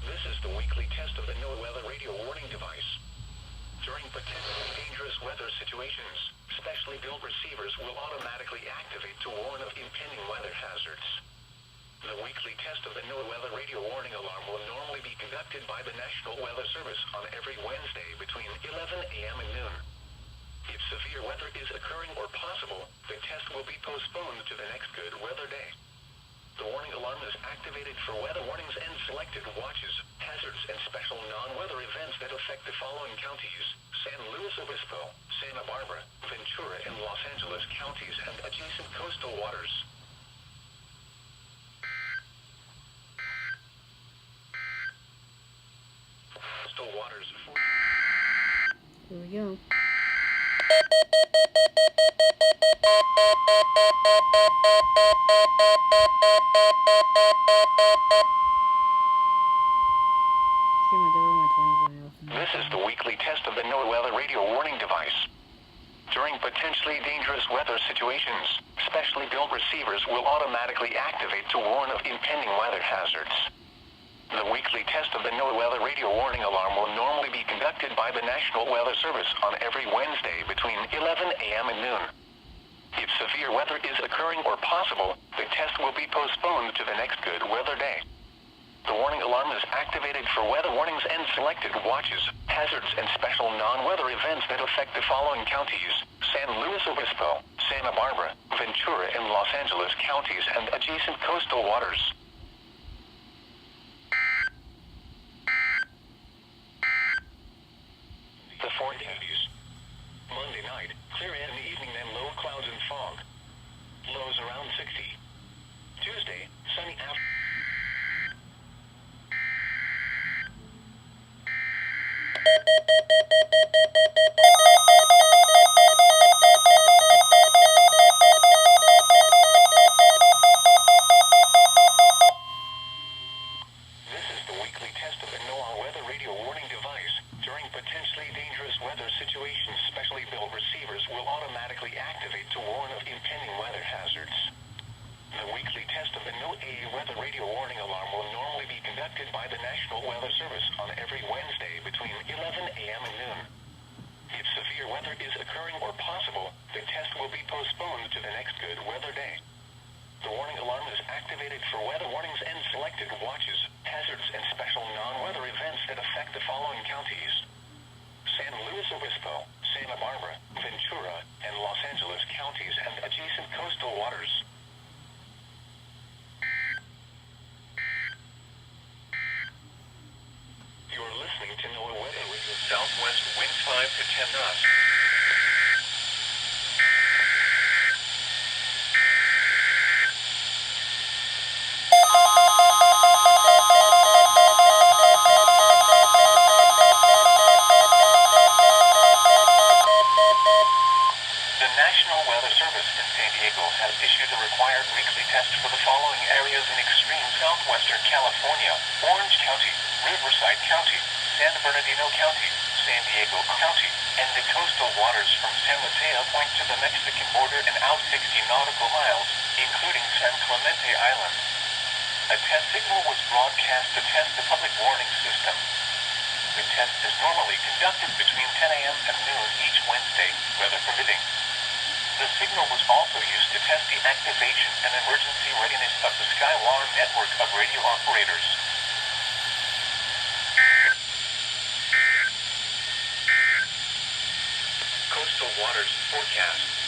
This is the weekly test of the NOAA radio warning device. During potentially dangerous weather situations, specially built receivers will automatically activate to warn of impending weather hazards. The weekly test of the NOAA radio warning alarm will normally be conducted by the National Weather Service on every Wednesday between 11 a.m. and noon. If severe weather is occurring or possible, the test will be postponed to the next good weather day. The warning alarm is activated for weather warnings and selected watches, hazards, and special non-weather events that affect the following counties: San Luis Obispo, Santa Barbara, Ventura, and Los Angeles counties and adjacent coastal waters. Coastal waters. Here we go. This is the weekly test of the NOAA radio warning device. During potentially dangerous weather situations, specially built receivers will automatically activate to warn of impending weather hazards. The weekly test of the NOAA radio warning alarm will normally be conducted by the National Weather Service on every Wednesday between 11 a.m. and noon. If severe weather is occurring or possible, the test will be postponed to the next good weather day. The warning alarm is activated for weather warnings and selected watches, hazards, and special non-weather events that affect the following counties: San Luis Obispo, Santa Barbara, Ventura, and Los Angeles counties and adjacent coastal waters. The forecast. Monday night, clear in the evening, then low clouds and fog. Lows around 60. Tuesday, sunny after. This is the weekly test of the NOAA weather radio warning device. During potentially dangerous weather situations, specially built receivers will automatically activate to warn of impending weather hazards. The weekly test of the NOAA weather radio warning alarm will normally be conducted by the National Weather Service on every Wednesday between 11 a.m. and noon. If severe weather is occurring or possible, the test will be postponed to the next good weather day. The warning alarm is activated for weather warnings and selected watches, hazards, and special non-weather events that affect the following counties: San Luis Obispo, Santa Barbara, Ventura, and Los Angeles counties and adjacent coastal waters. You're listening to NOAA Weather Radio. Southwest winds 5 to 10 knots. The National Weather Service in San Diego has issued a required weekly test for the following areas in extreme southwestern California: Orange County, Riverside County, San Bernardino County, San Diego County, and the coastal waters from San Mateo Point to the Mexican border and out 60 nautical miles, including San Clemente Island. A test signal was broadcast to test the public warning system. The test is normally conducted between 10 a.m. and noon each Wednesday, weather permitting. The signal was also used to test the activation and emergency readiness of the Skywire network of radio operators. Coastal waters forecast.